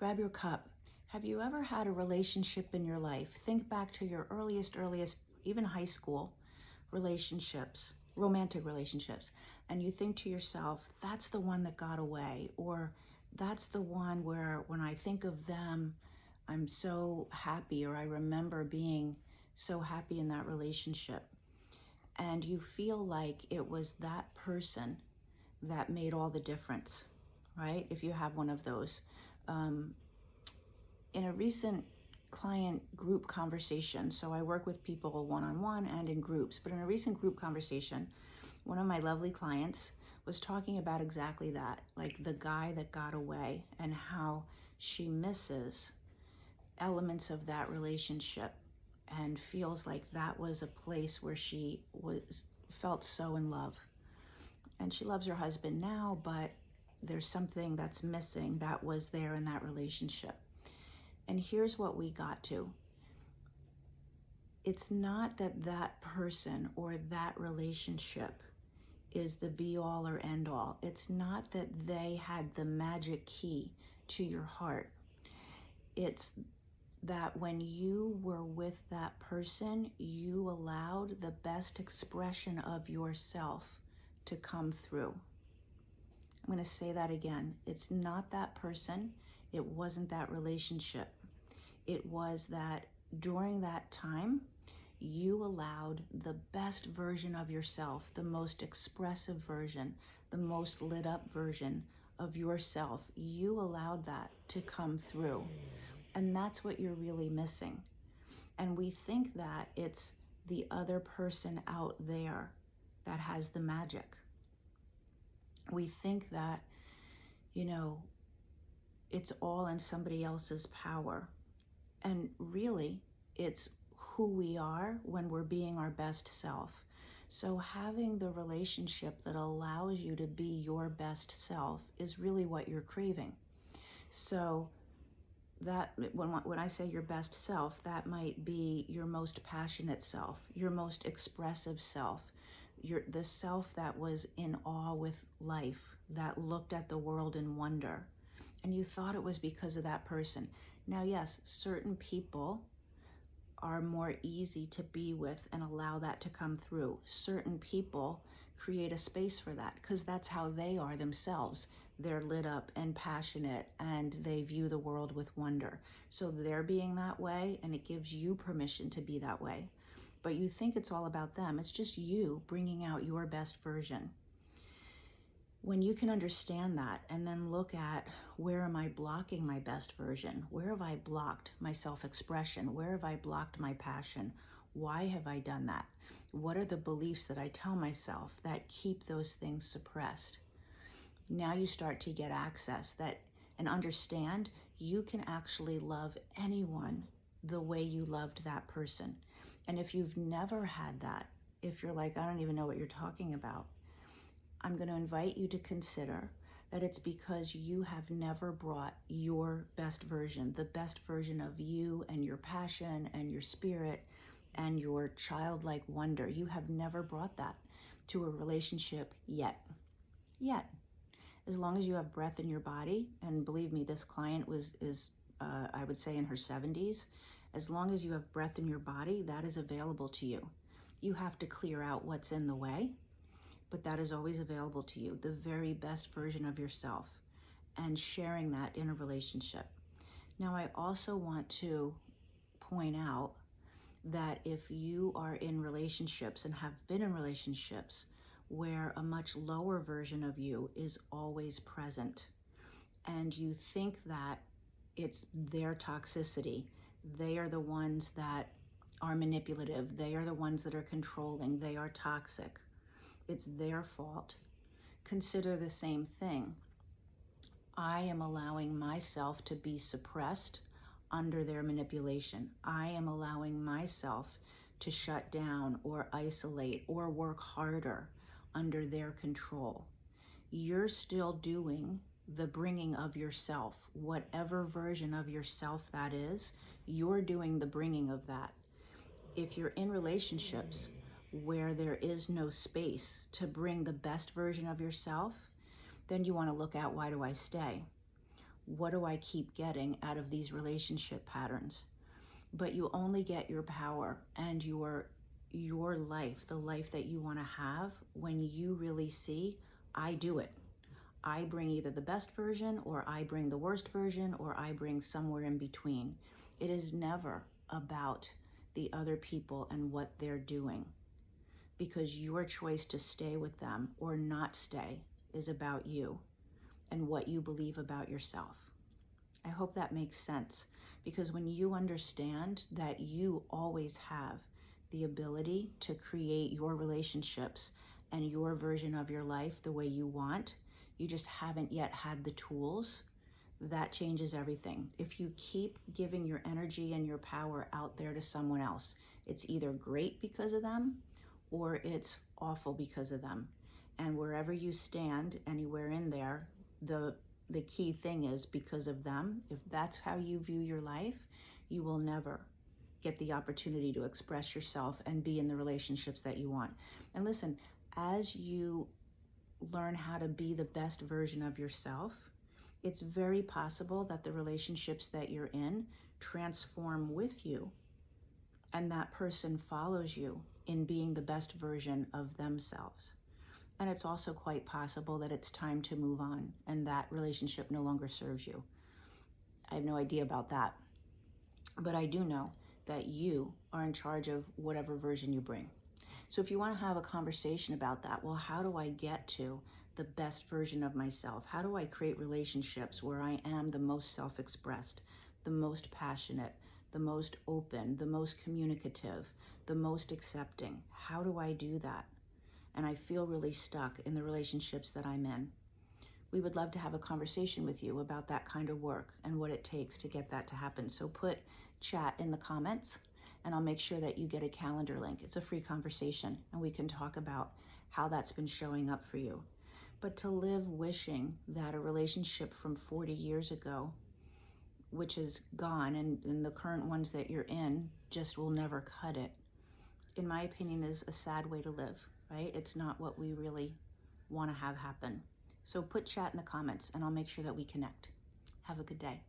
grab your cup. Have you ever had a relationship in your life? Think back to your earliest, even high school relationships, romantic relationships, and you think to yourself, that's the one that got away, or that's the one where when I think of them, I'm so happy, or I remember being so happy in that relationship. And you feel like it was that person that made all the difference, right? If you have one of those. In a recent client group conversation, so I work with people one-on-one and in groups, but in a recent group conversation, one of my lovely clients was talking about exactly that, like the guy that got away and how she misses elements of that relationship and feels like that was a place where she felt so in love. And she loves her husband now, but there's something that's missing that was there in that relationship. And here's what we got to. It's not that that person or that relationship is the be all or end all. It's not that they had the magic key to your heart. It's that when you were with that person, you allowed the best expression of yourself to come through. I'm going to say that again. It's not that person. It wasn't that relationship. It was that during that time, you allowed the best version of yourself, the most expressive version, the most lit up version of yourself. You allowed that to come through. And that's what you're really missing. And we think that it's the other person out there that has the magic. We think that, it's all in somebody else's power. And really, it's who we are when we're being our best self. So having the relationship that allows you to be your best self is really what you're craving. So that when I say your best self, that might be your most passionate self, your most expressive self, the self that was in awe with life, that looked at the world in wonder. And you thought it was because of that person. Now, yes, certain people are more easy to be with and allow that to come through. Certain people create a space for that because that's how they are themselves. They're lit up and passionate and they view the world with wonder. So they're being that way and it gives you permission to be that way. But you think it's all about them. It's just you bringing out your best version. When you can understand that and then look at where am I blocking my best version? Where have I blocked my self-expression? Where have I blocked my passion? Why have I done that? What are the beliefs that I tell myself that keep those things suppressed? Now you start to get access and understand you can actually love anyone the way you loved that person. And if you've never had that, if you're like, I don't even know what you're talking about, I'm going to invite you to consider that it's because you have never brought your best version, the best version of you and your passion and your spirit and your childlike wonder. You have never brought that to a relationship yet. As long as you have breath in your body, and believe me, this client is I would say in her 70s, as long as you have breath in your body, that is available to you. You have to clear out what's in the way, but that is always available to you, the very best version of yourself, and sharing that in a relationship. Now, I also want to point out that if you are in relationships and have been in relationships where a much lower version of you is always present, and you think that it's their toxicity, they are the ones that are manipulative, they are the ones that are controlling, they are toxic, it's their fault. Consider the same thing. I am allowing myself to be suppressed under their manipulation. I am allowing myself to shut down or isolate or work harder under their control. You're still doing the bringing of yourself, whatever version of yourself that is, you're doing the bringing of that. If you're in relationships where there is no space to bring the best version of yourself, then you want to look at, why do I stay? what do I keep getting out of these relationship patterns? But you only get your power and your life, the life that you want to have, when you really see, I do it. I bring either the best version, or I bring the worst version, or I bring somewhere in between. It is never about the other people and what they're doing, because your choice to stay with them or not stay is about you and what you believe about yourself. I hope that makes sense, because when you understand that you always have the ability to create your relationships and your version of your life the way you want, you just haven't yet had the tools, that changes everything. If you keep giving your energy and your power out there to someone else, it's either great because of them or it's awful because of them. And wherever you stand, anywhere in there, the key thing is because of them. If that's how you view your life, you will never get the opportunity to express yourself and be in the relationships that you want. And listen, as you learn how to be the best version of yourself, it's very possible that the relationships that you're in transform with you, and that person follows you in being the best version of themselves. And it's also quite possible that it's time to move on and that relationship no longer serves you. I have no idea about that. But I do know that you are in charge of whatever version you bring. So if you want to have a conversation about that, well, how do I get to the best version of myself? How do I create relationships where I am the most self-expressed, the most passionate, the most open, the most communicative, the most accepting? How do I do that? And I feel really stuck in the relationships that I'm in. We would love to have a conversation with you about that kind of work and what it takes to get that to happen. So put chat in the comments and I'll make sure that you get a calendar link. It's a free conversation and we can talk about how that's been showing up for you. But to live wishing that a relationship from 40 years ago, which is gone, and the current ones that you're in just will never cut it, in my opinion, is a sad way to live, right? It's not what we really want to have happen. So put chat in the comments and I'll make sure that we connect. Have a good day.